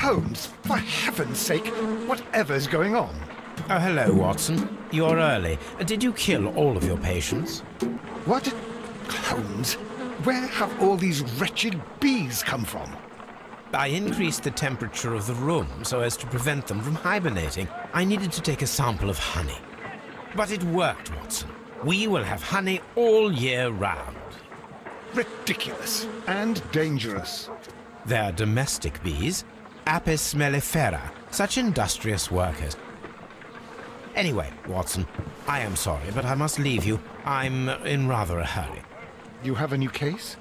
Holmes, for heaven's sake, whatever's going on? Oh, hello, Watson. You're early. Did you kill all of your patients? What? Holmes, where have all these wretched bees come from? I increased the temperature of the room so as to prevent them from hibernating. I needed to take a sample of honey. But it worked, Watson. We will have honey all year round. Ridiculous and dangerous. They're domestic bees, Apis mellifera, such industrious workers. Anyway, Watson, I am sorry, but I must leave you. I'm in rather a hurry. You have a new case?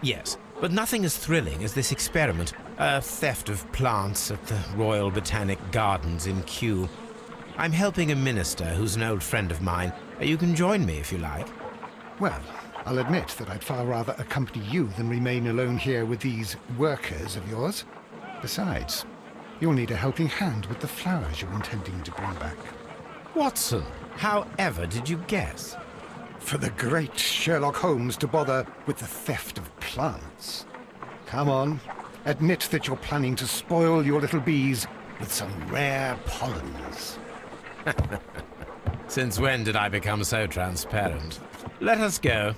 Yes, but nothing as thrilling as this experiment. A theft of plants at the Royal Botanic Gardens in Kew. I'm helping a minister who's an old friend of mine. You can join me if you like. Well, I'll admit that I'd far rather accompany you than remain alone here with these workers of yours. Besides, you'll need a helping hand with the flowers you're intending to bring back. Watson, how ever did you guess? For the great Sherlock Holmes to bother with the theft of plants. Come on, admit that you're planning to spoil your little bees with some rare pollens. Since when did I become so transparent? Let us go.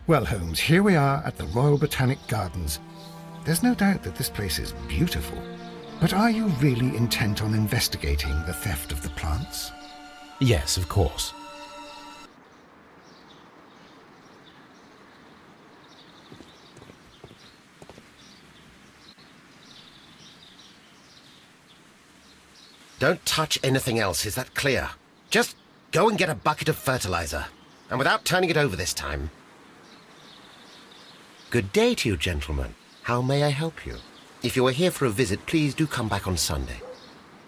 Well, Holmes, here we are at the Royal Botanic Gardens. There's no doubt that this place is beautiful. But are you really intent on investigating the theft of the plants? Yes, of course. Don't touch anything else, is that clear? Just go and get a bucket of fertilizer. And without turning it over this time. Good day to you, gentlemen. How may I help you? If you are here for a visit, please do come back on Sunday.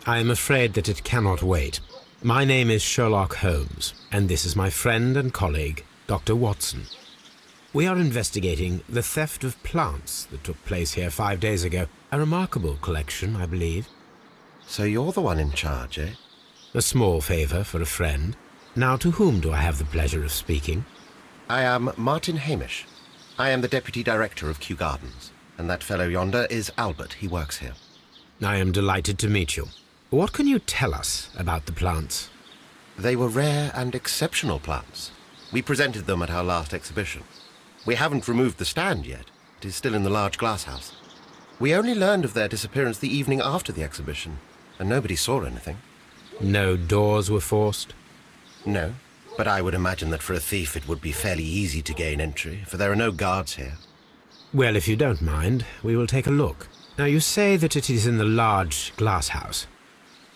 I am afraid that it cannot wait. My name is Sherlock Holmes, and this is my friend and colleague, Dr. Watson. We are investigating the theft of plants that took place here 5 days ago. A remarkable collection, I believe. So you're the one in charge, eh? A small favour for a friend. Now, to whom do I have the pleasure of speaking? I am Martin Hamish. I am the Deputy Director of Kew Gardens, and that fellow yonder is Albert. He works here. I am delighted to meet you. What can you tell us about the plants? They were rare and exceptional plants. We presented them at our last exhibition. We haven't removed the stand yet. It is still in the large glass house. We only learned of their disappearance the evening after the exhibition, and nobody saw anything. No doors were forced? No. But I would imagine that for a thief it would be fairly easy to gain entry, for there are no guards here. Well, if you don't mind, we will take a look. Now, you say that it is in the large glass house.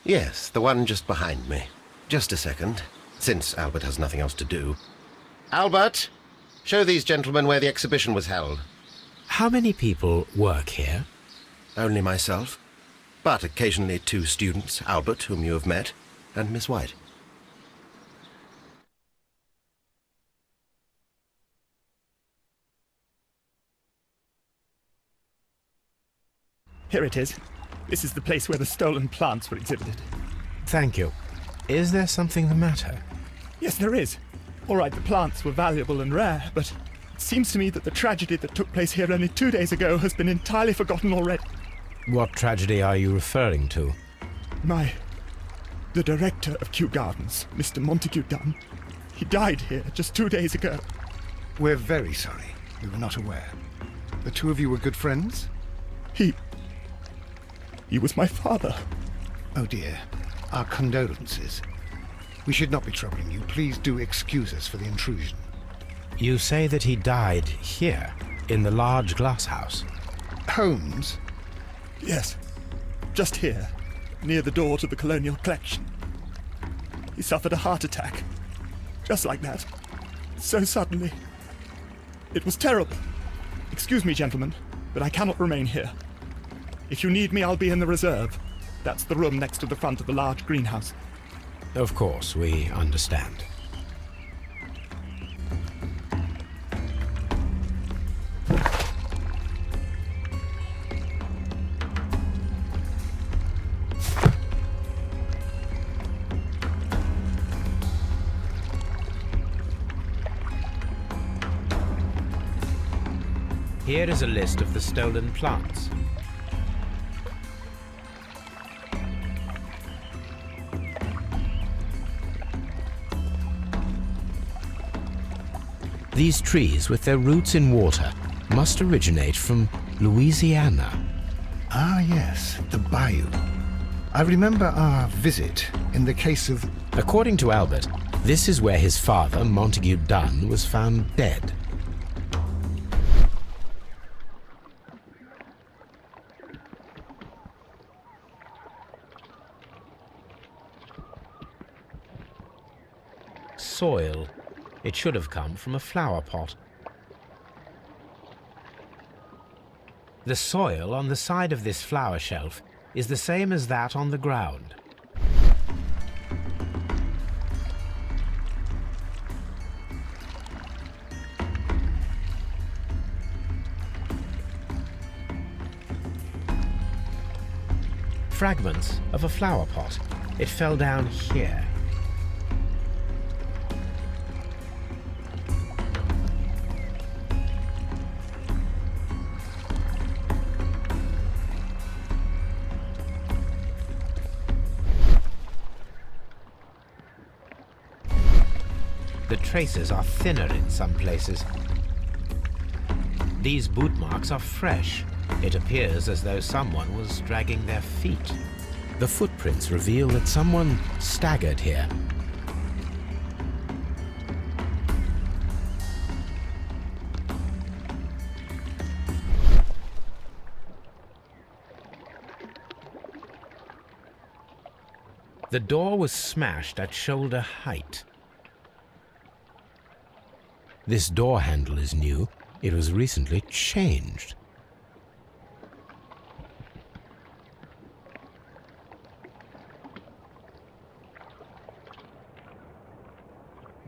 Yes, the one just behind me. Just a second, since Albert has nothing else to do. Albert, show these gentlemen where the exhibition was held. How many people work here? Only myself, but occasionally 2 students, Albert, whom you have met, and Miss White. Here it is. This is the place where the stolen plants were exhibited. Thank you. Is there something the matter? Yes, there is. All right, the plants were valuable and rare, but it seems to me that the tragedy that took place here only 2 days ago has been entirely forgotten already. What tragedy are you referring to? The director of Kew Gardens, Mr. Montague Dunn, he died here just 2 days ago. We're very sorry. We were not aware. The two of you were good friends? He was my father. Oh dear. Our condolences. We should not be troubling you. Please do excuse us for the intrusion. You say that he died here, in the large glass house. Holmes? Yes, just here, near the door to the Colonial Collection. He suffered a heart attack. Just like that. So suddenly. It was terrible. Excuse me, gentlemen, but I cannot remain here. If you need me, I'll be in the reserve. That's the room next to the front of the large greenhouse. Of course, we understand. Here is a list of the stolen plants. These trees, with their roots in water, must originate from Louisiana. Ah, yes, the bayou. I remember our visit in the case of... According to Albert, this is where his father, Montague Dunn, was found dead. Soil. It should have come from a flower pot. The soil on the side of this flower shelf is the same as that on the ground. Fragments of a flower pot. It fell down here. The traces are thinner in some places. These boot marks are fresh. It appears as though someone was dragging their feet. The footprints reveal that someone staggered here. The door was smashed at shoulder height. This door handle is new. It was recently changed.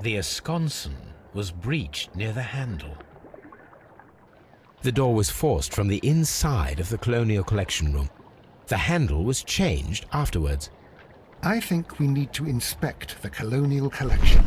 The esconson was breached near the handle. The door was forced from the inside of the Colonial Collection room. The handle was changed afterwards. I think we need to inspect the Colonial Collection.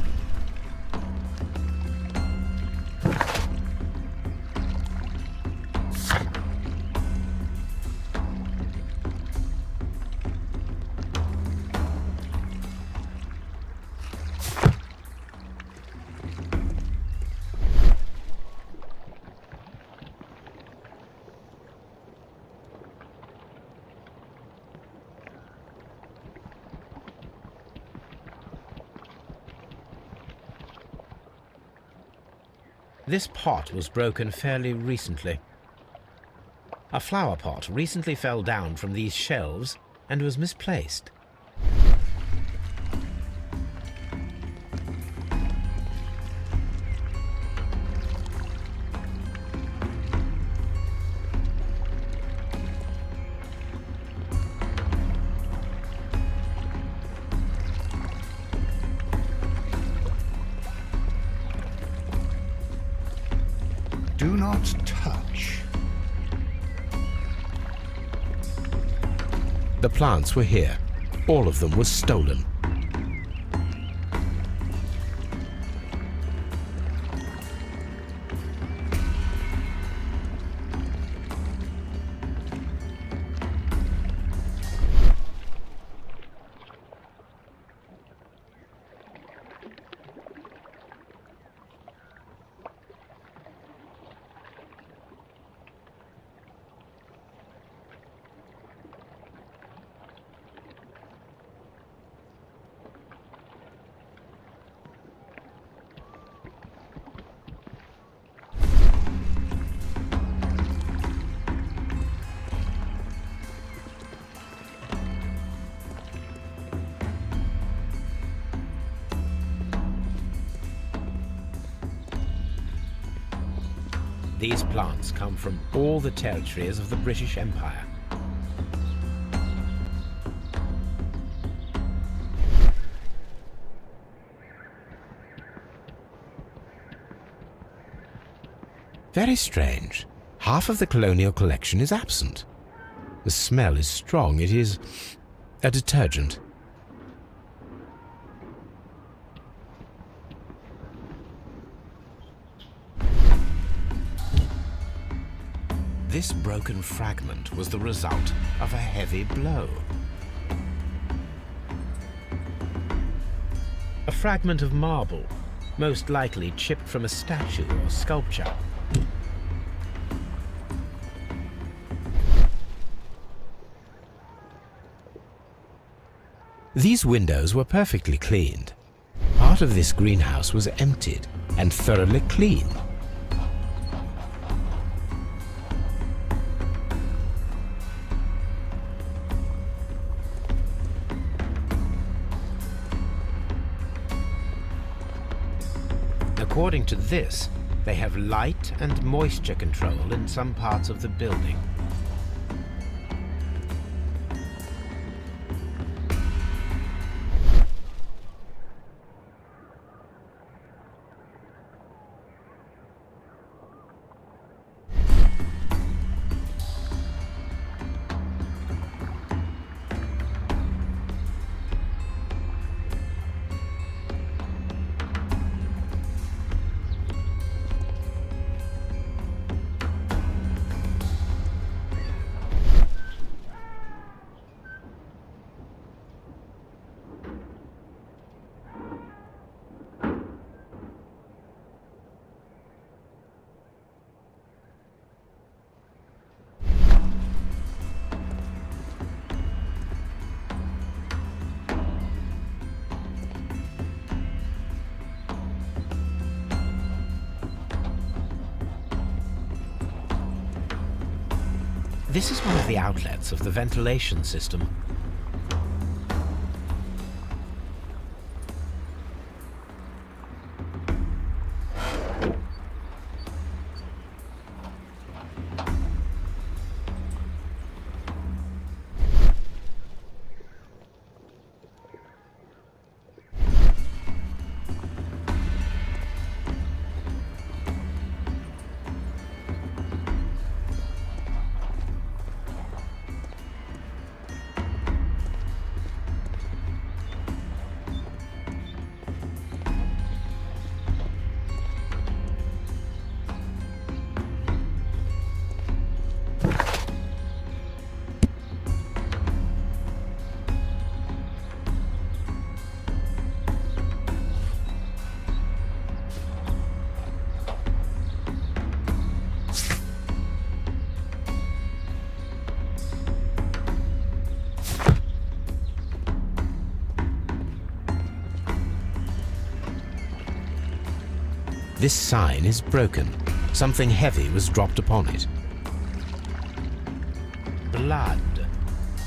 This pot was broken fairly recently. A flower pot recently fell down from these shelves and was misplaced. Do not touch. The plants were here. All of them were stolen. These plants come from all the territories of the British Empire. Very strange. Half of the colonial collection is absent. The smell is strong. It is a detergent. This broken fragment was the result of a heavy blow. A fragment of marble, most likely chipped from a statue or sculpture. These windows were perfectly cleaned. Part of this greenhouse was emptied and thoroughly cleaned. According to this, they have light and moisture control in some parts of the building. This is one of the outlets of the ventilation system. This sign is broken. Something heavy was dropped upon it. Blood.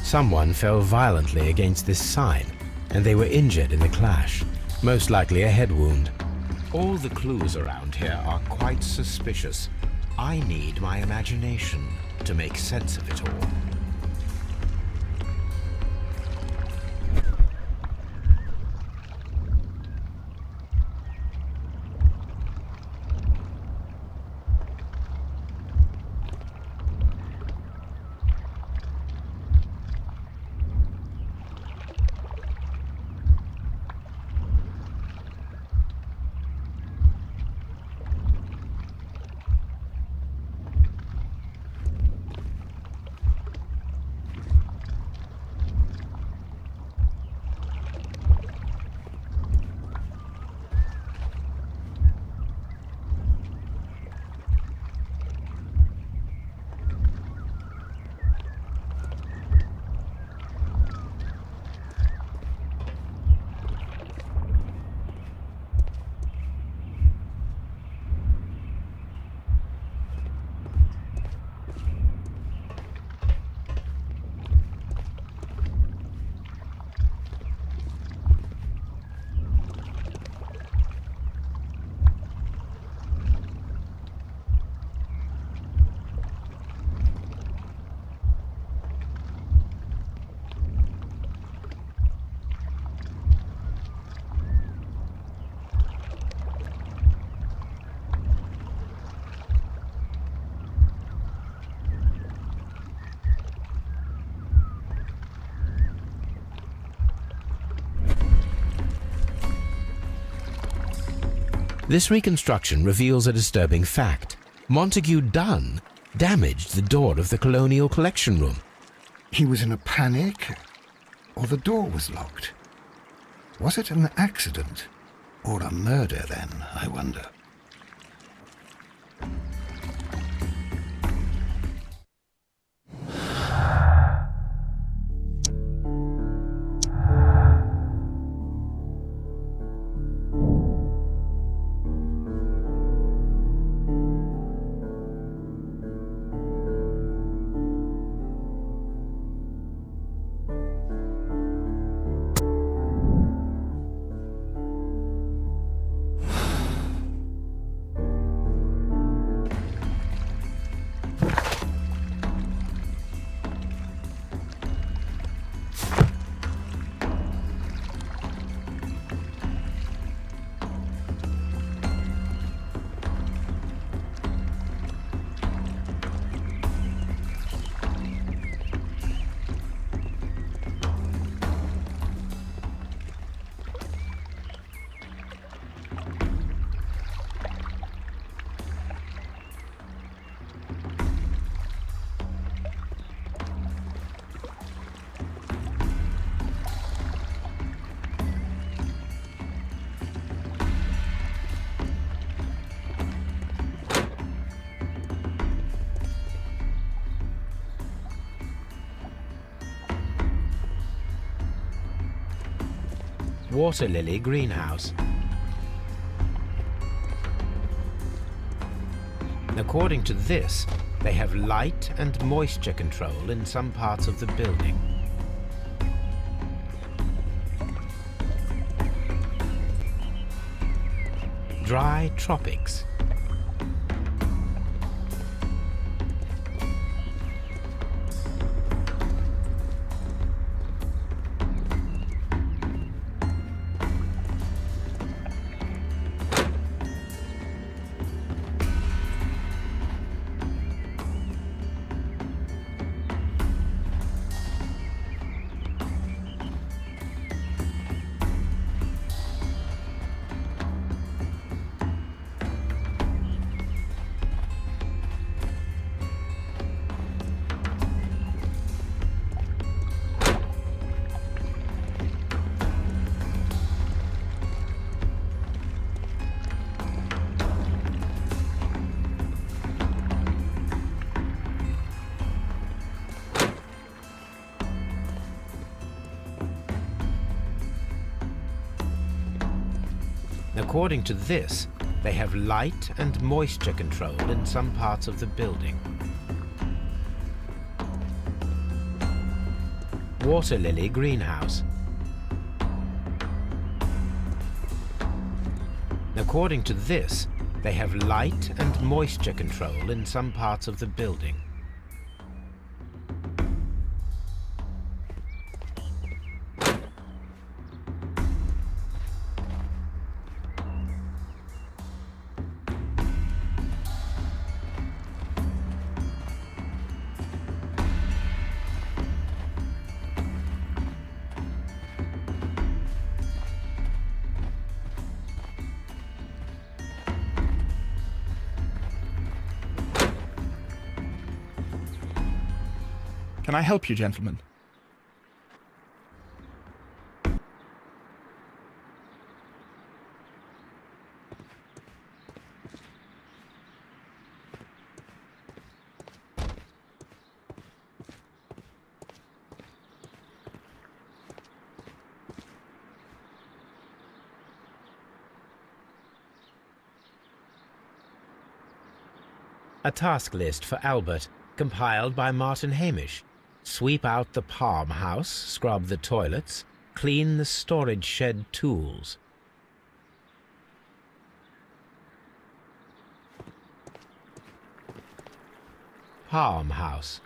Someone fell violently against this sign, and they were injured in the clash, most likely a head wound. All the clues around here are quite suspicious. I need my imagination to make sense of it all. This reconstruction reveals a disturbing fact. Montague Dunn damaged the door of the Colonial Collection Room. He was in a panic, or the door was locked? Was it an accident, or a murder then, I wonder? Water lily greenhouse. According to this, they have light and moisture control in some parts of the building. Dry tropics. According to this, they have light and moisture control in some parts of the building. Water lily greenhouse. According to this, they have light and moisture control in some parts of the building. Can I help you, gentlemen? A task list for Albert, compiled by Martin Hamish. Sweep out the palm house, scrub the toilets, clean the storage shed tools. Palm house.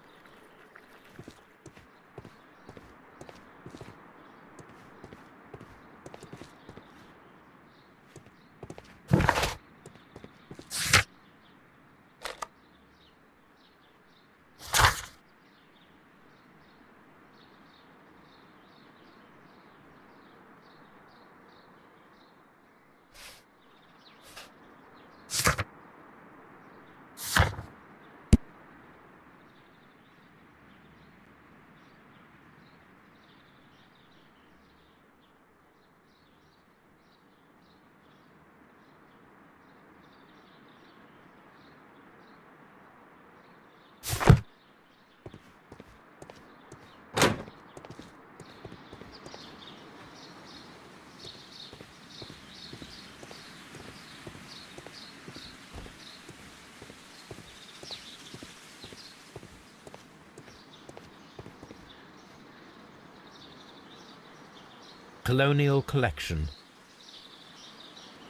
Colonial Collection.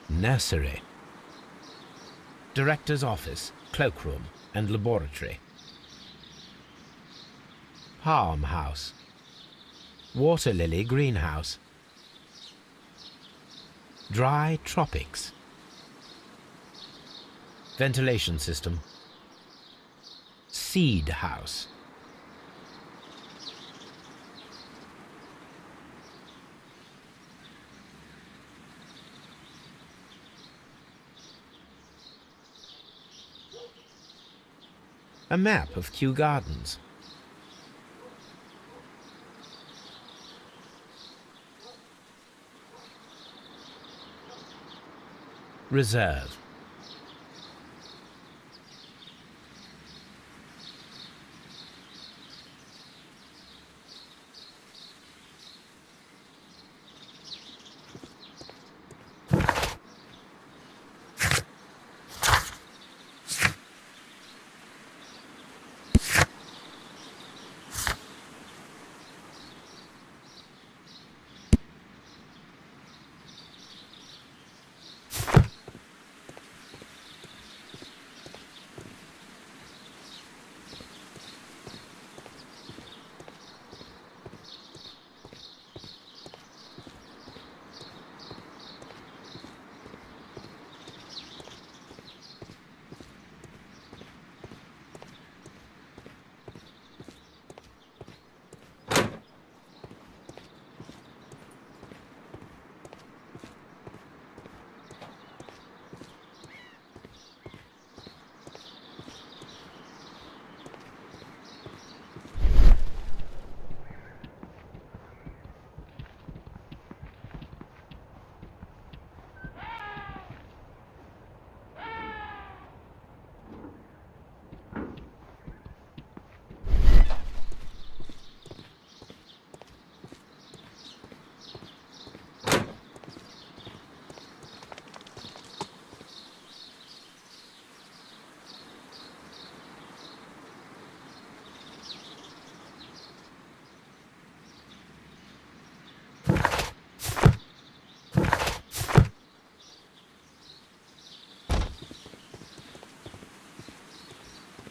Nursery. Director's Office, Cloakroom and Laboratory. Palm House. Water Lily Greenhouse. Dry Tropics. Ventilation System. Seed House. A map of Kew Gardens. Reserve.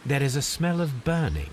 There is a smell of burning.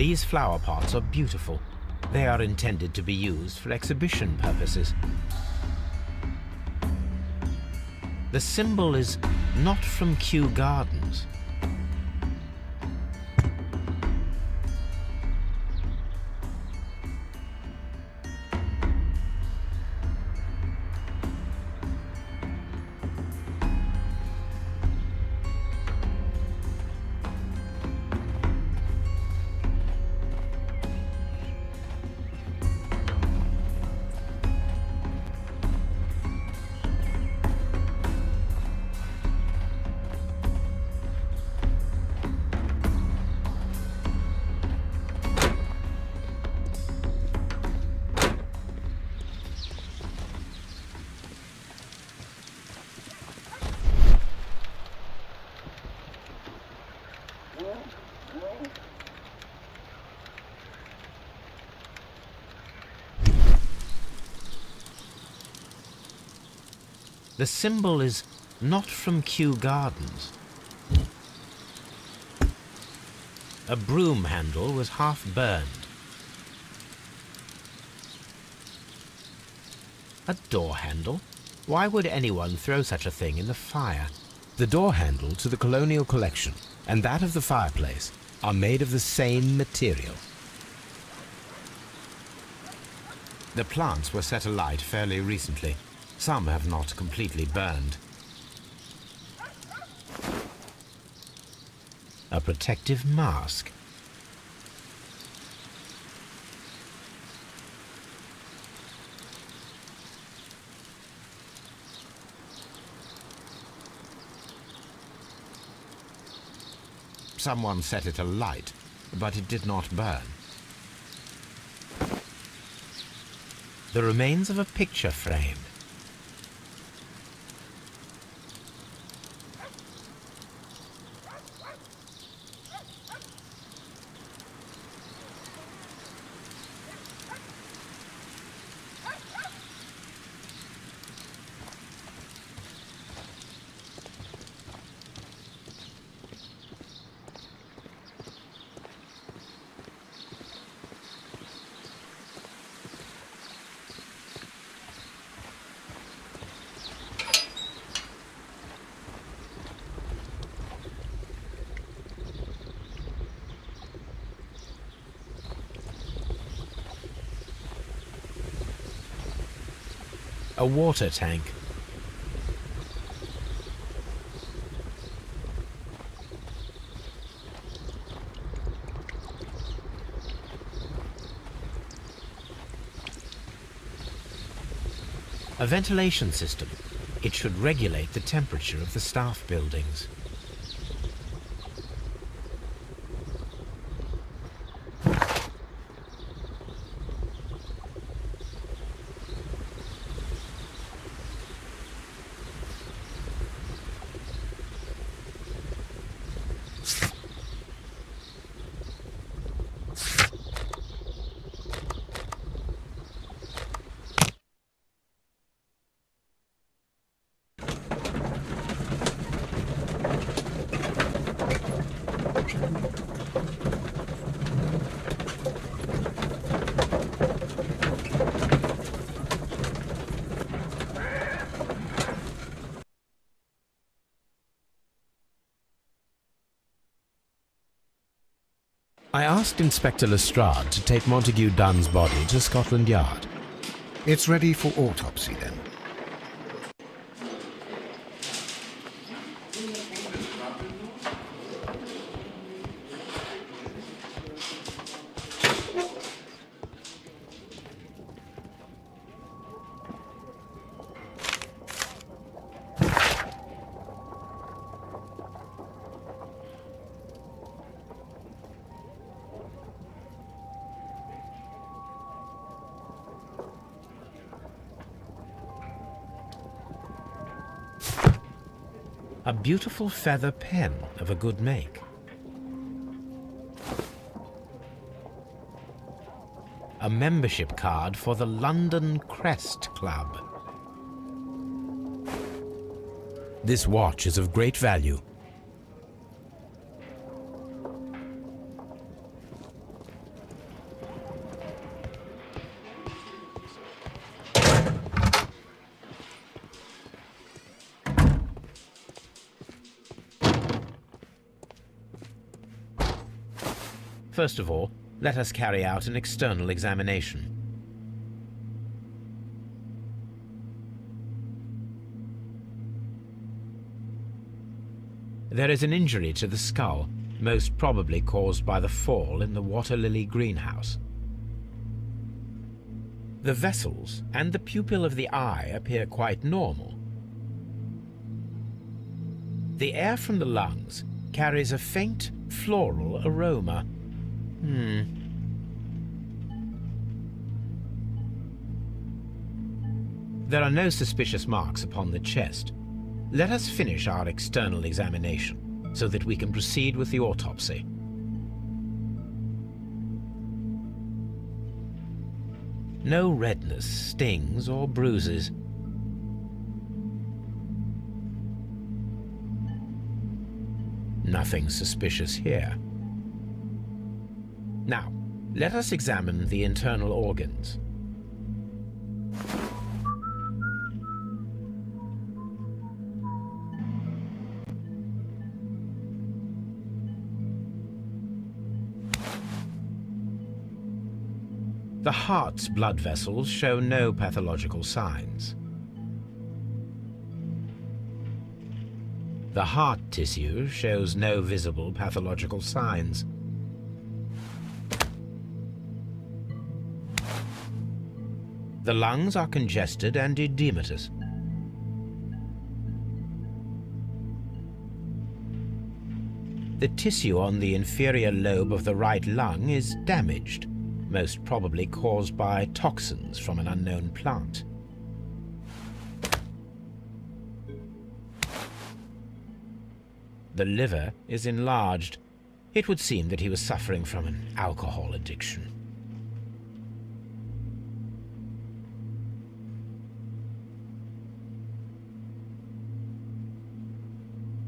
These flower pots are beautiful. They are intended to be used for exhibition purposes. The symbol is not from Kew Gardens. The symbol is Not from Kew Gardens. A broom handle was half burned. A door handle? Why would anyone throw such a thing in the fire? The door handle to the colonial collection and that of the fireplace are made of the same material. The plants were set alight fairly recently. Some have not completely burned. A protective mask. Someone set it alight, but it did not burn. The remains of a picture frame. A water tank. A ventilation system. It should regulate the temperature of the staff buildings. I asked Inspector Lestrade to take Montague Dunn's body to Scotland Yard. It's ready for autopsy, then. A beautiful feather pen of a good make. A membership card for the London Crest Club. This watch is of great value. First of all, let us carry out an external examination. There is an injury to the skull, most probably caused by the fall in the water lily greenhouse. The vessels and the pupil of the eye appear quite normal. The air from the lungs carries a faint floral aroma. There are no suspicious marks upon the chest. Let us finish our external examination so that we can proceed with the autopsy. No redness, stings, or bruises. Nothing suspicious here. Now, let us examine the internal organs. The heart's blood vessels show no pathological signs. The heart tissue shows no visible pathological signs. The lungs are congested and edematous. The tissue on the inferior lobe of the right lung is damaged, most probably caused by toxins from an unknown plant. The liver is enlarged. It would seem that he was suffering from an alcohol addiction.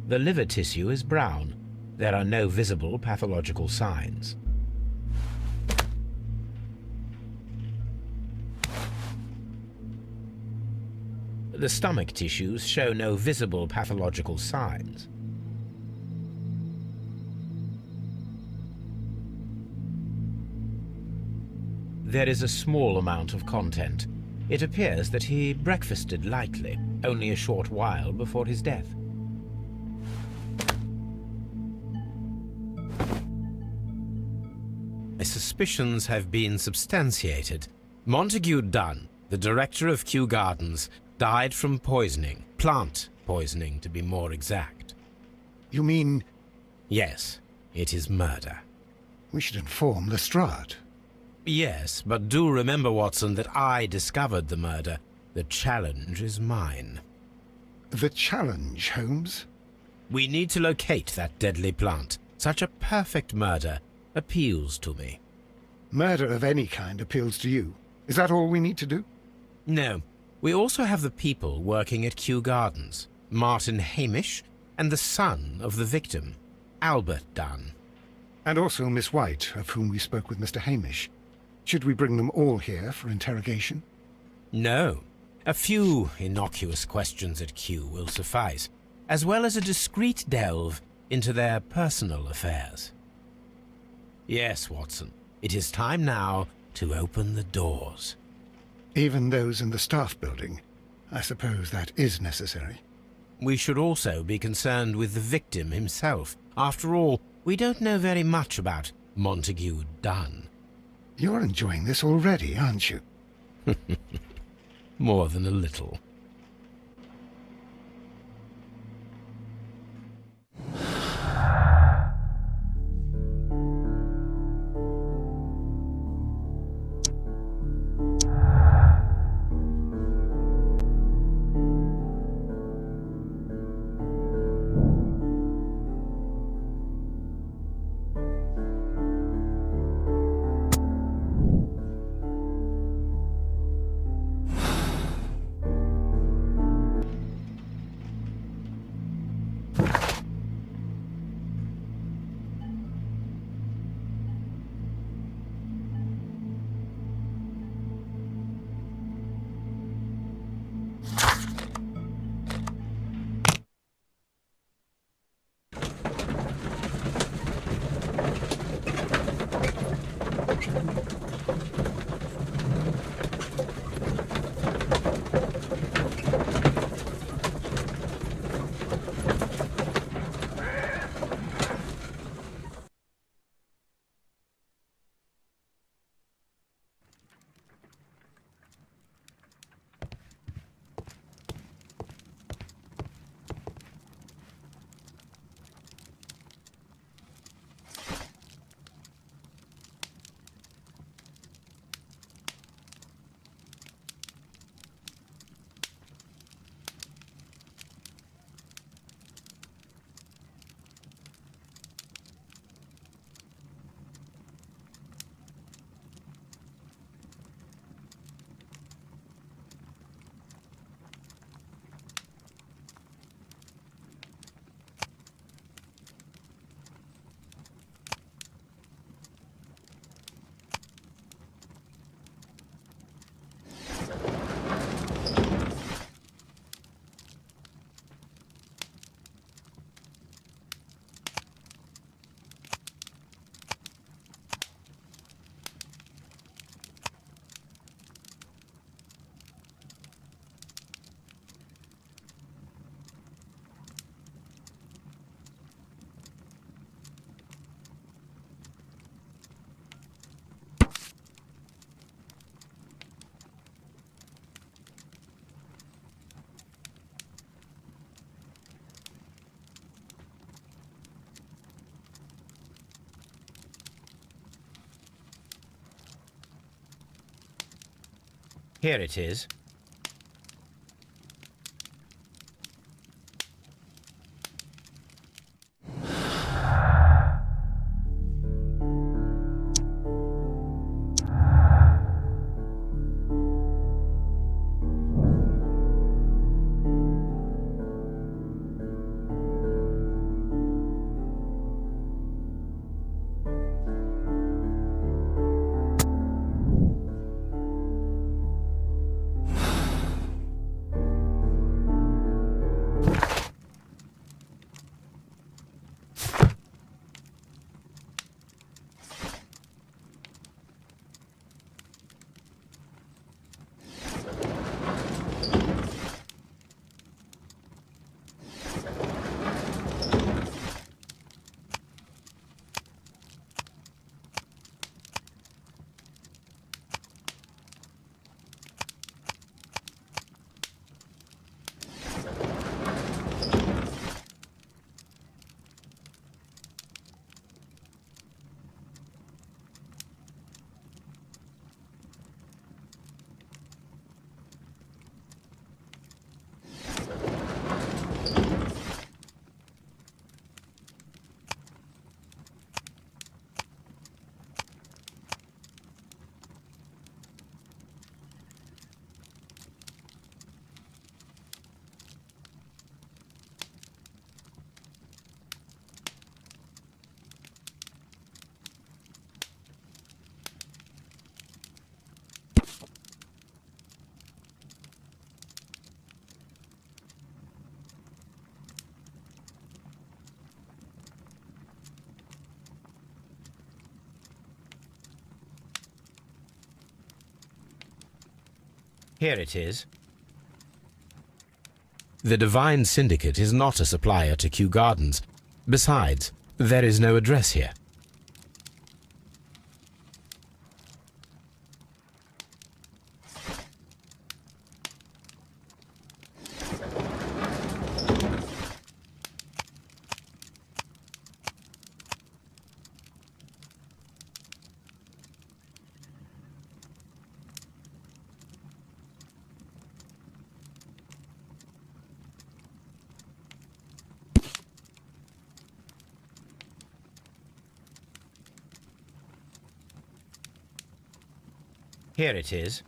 The liver tissue is brown. There are no visible pathological signs. The stomach tissues show no visible pathological signs. There is a small amount of content. It appears that he breakfasted lightly, only a short while before his death. My suspicions have been substantiated. Montague Dunn, the director of Kew Gardens, died from poisoning. Plant poisoning, to be more exact. You mean... Yes, it is murder. We should inform Lestrade. Yes, but do remember, Watson, that I discovered the murder. The challenge is mine. The challenge, Holmes? We need to locate that deadly plant. Such a perfect murder appeals to me. Murder of any kind appeals to you. Is that all we need to do? No. We also have the people working at Kew Gardens. Martin Hamish and the son of the victim, Albert Dunn. And also Miss White, of whom we spoke with Mr. Hamish. Should we bring them all here for interrogation? No. A few innocuous questions at Kew will suffice, as well as a discreet delve into their personal affairs. Yes, Watson, it is time now to open the doors. Even those in the staff building? I suppose that is necessary. We should also be concerned with the victim himself. After all, we don't know very much about Montague Dunn. You're enjoying this already, aren't you? More than a little. Here it is. Here it is. The Divine Syndicate is not a supplier to Kew Gardens. Besides, there is no address here. Here it is.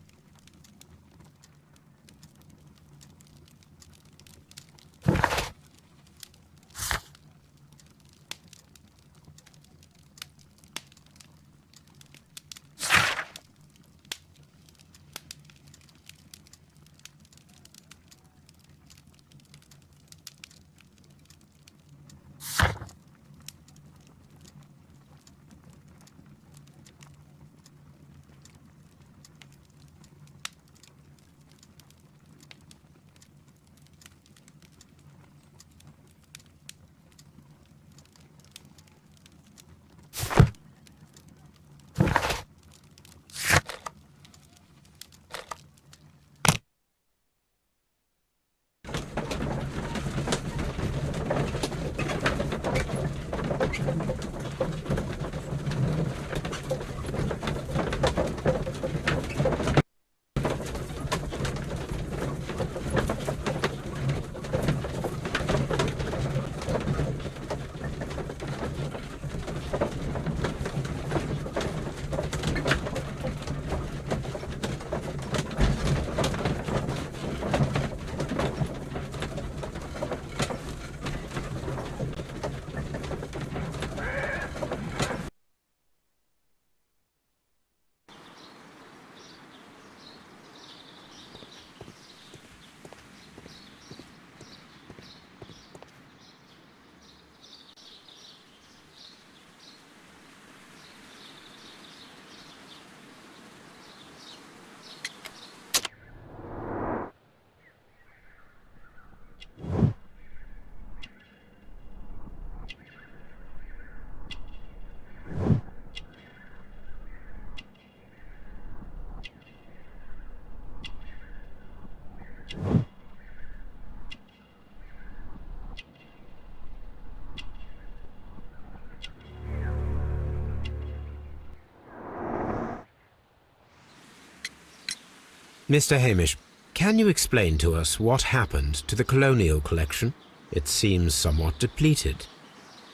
Mr. Hamish, can you explain to us what happened to the colonial collection? It seems somewhat depleted.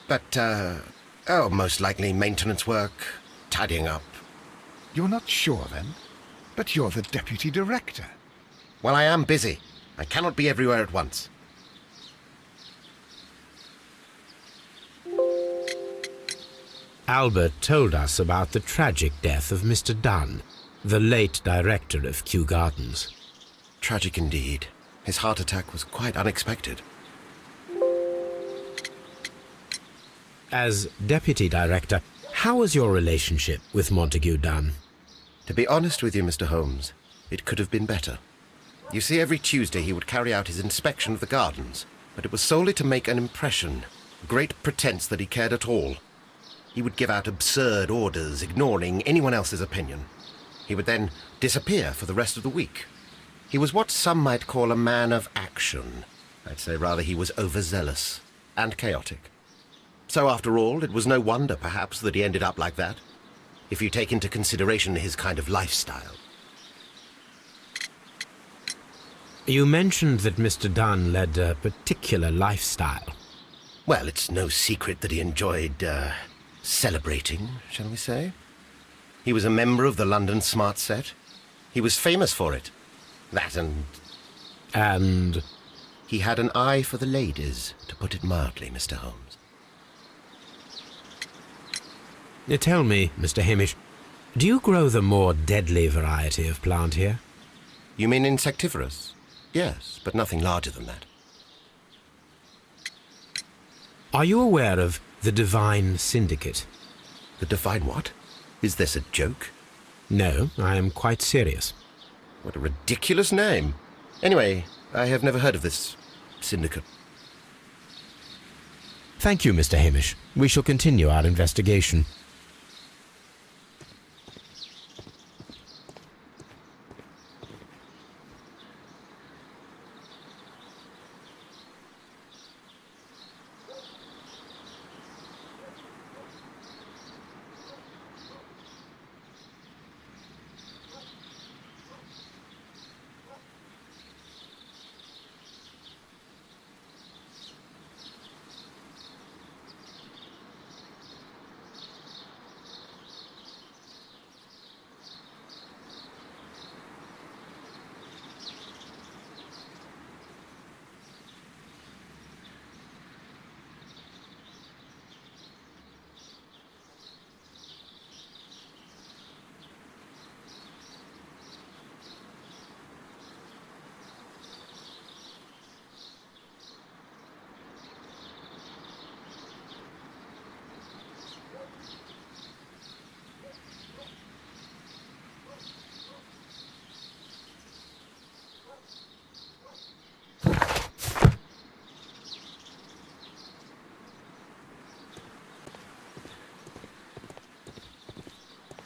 But, most likely maintenance work, tidying up. You're not sure, then? But you're the deputy director. Well, I am busy. I cannot be everywhere at once. Albert told us about the tragic death of Mr. Dunn, the late director of Kew Gardens. Tragic indeed. His heart attack was quite unexpected. As deputy director, how was your relationship with Montague Dunn? To be honest with you, Mr. Holmes, it could have been better. You see, every Tuesday he would carry out his inspection of the gardens, but it was solely to make an impression, great pretense that he cared at all. He would give out absurd orders, ignoring anyone else's opinion. He would then disappear for the rest of the week. He was what some might call a man of action. I'd say rather he was overzealous and chaotic. So after all, it was no wonder, perhaps, that he ended up like that, if you take into consideration his kind of lifestyle. You mentioned that Mr. Dunn led a particular lifestyle. Well, it's no secret that he enjoyed, celebrating, shall we say. He was a member of the London Smart Set. He was famous for it. That and... And? He had an eye for the ladies, to put it mildly, Mr. Holmes. Tell me, Mr. Hamish, do you grow the more deadly variety of plant here? You mean insectivorous? Yes, but nothing larger than that. Are you aware of the Divine Syndicate? The Divine what? Is this a joke? No, I am quite serious. What a ridiculous name. Anyway, I have never heard of this syndicate. Thank you, Mr. Hamish. We shall continue our investigation.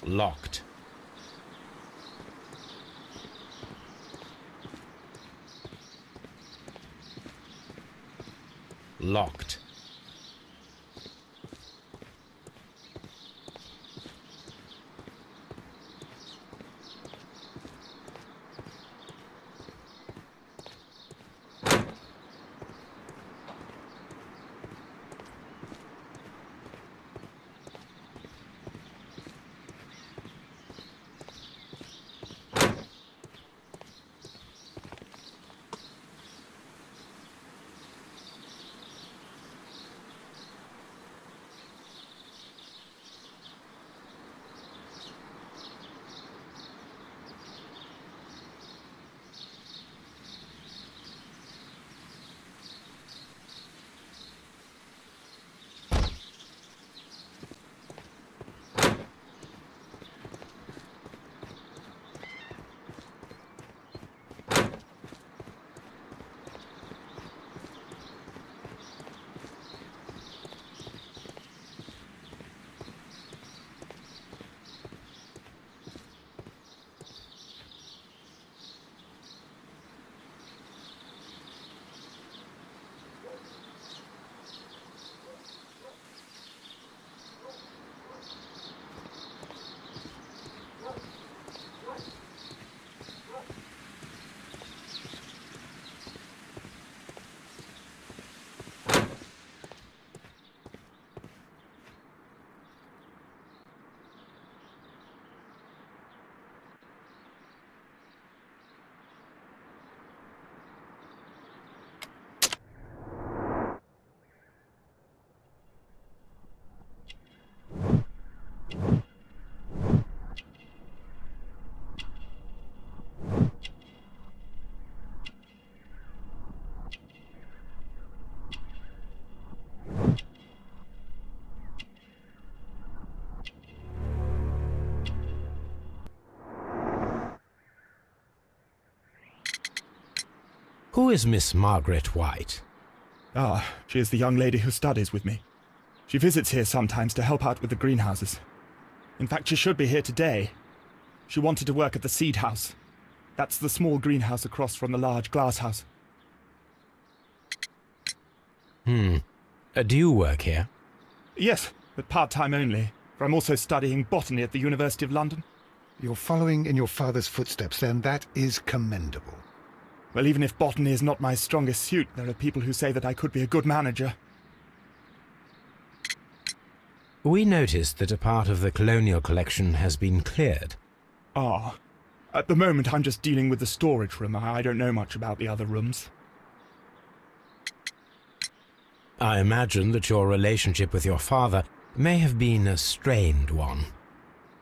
Locked. Locked. Who is Miss Margaret White? Ah, she is the young lady who studies with me. She visits here sometimes to help out with the greenhouses. In fact, she should be here today. She wanted to work at the seed house. That's the small greenhouse across from the large glass house. Do you work here? Yes, but part-time only, for I'm also studying botany at the University of London. You're following in your father's footsteps, then. That is commendable. Well, even if botany is not my strongest suit, there are people who say that I could be a good manager. We noticed that a part of the colonial collection has been cleared. Ah. At the moment, I'm just dealing with the storage room. I don't know much about the other rooms. I imagine that your relationship with your father may have been a strained one.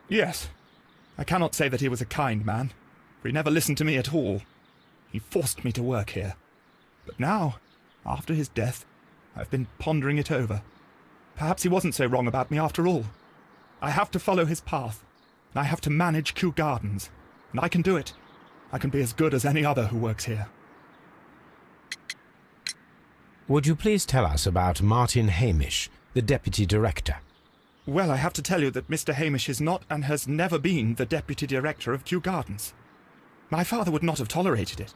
Yes. I cannot say that he was a kind man, for he never listened to me at all. He forced me to work here. But now, after his death, I've been pondering it over. Perhaps he wasn't so wrong about me after all. I have to follow his path, and I have to manage Kew Gardens. And I can do it. I can be as good as any other who works here. Would you please tell us about Martin Hamish, the deputy director? Well, I have to tell you that Mr. Hamish is not and has never been the deputy director of Kew Gardens. My father would not have tolerated it.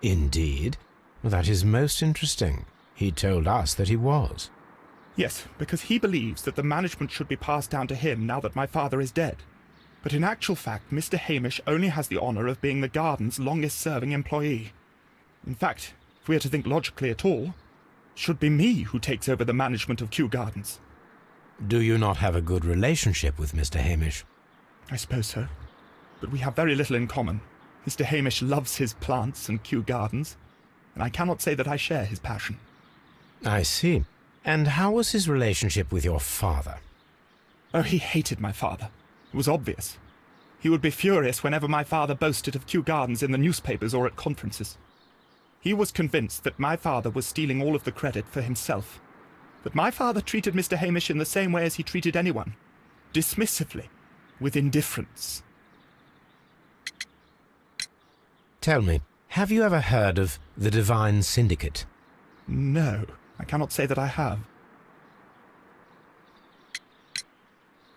Indeed? Well, that is most interesting. He told us that he was. Yes, because he believes that the management should be passed down to him now that my father is dead. But in actual fact, Mr. Hamish only has the honour of being the garden's longest-serving employee. In fact, if we are to think logically at all, it should be me who takes over the management of Kew Gardens. Do you not have a good relationship with Mr. Hamish? I suppose so. But we have very little in common. Mr. Hamish loves his plants and Kew Gardens, and I cannot say that I share his passion. I see. And how was his relationship with your father? Oh, he hated my father. It was obvious. He would be furious whenever my father boasted of Kew Gardens in the newspapers or at conferences. He was convinced that my father was stealing all of the credit for himself. But my father treated Mr. Hamish in the same way as he treated anyone. Dismissively. With indifference. Tell me, have you ever heard of the Divine Syndicate? No, I cannot say that I have.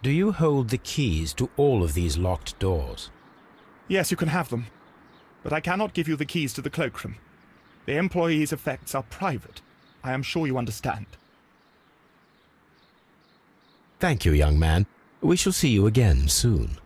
Do you hold the keys to all of these locked doors? Yes, you can have them. But I cannot give you the keys to the cloakroom. The employees' effects are private. I am sure you understand. Thank you, young man. We shall see you again soon.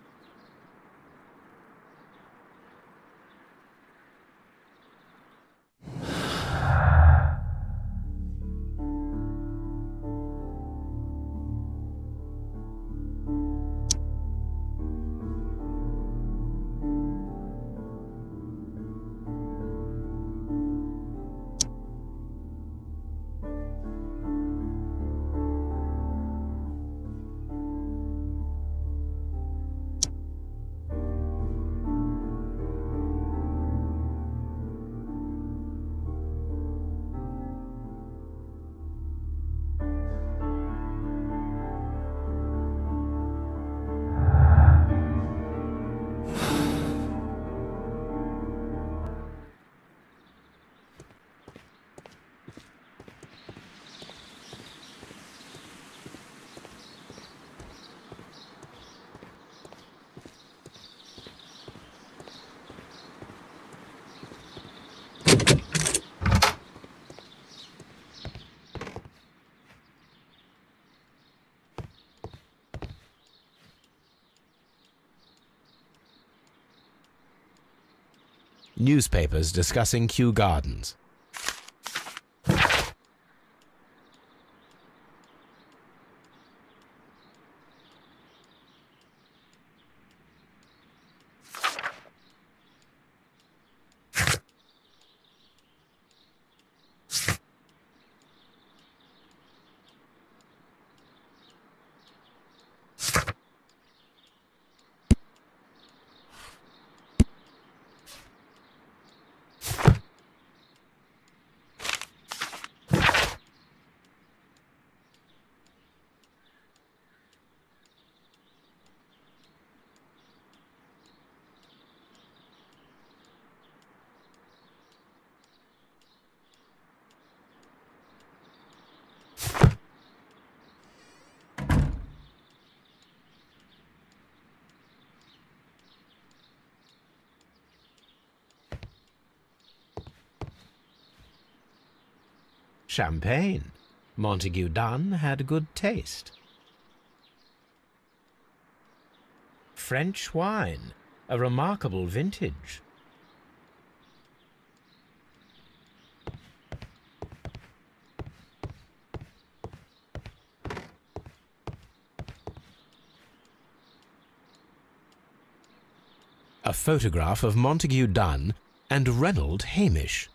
Newspapers discussing Kew Gardens. champagne. Montague Dunn had good taste. French wine, a remarkable vintage. A photograph of Montague Dunn and Reynold Hamish.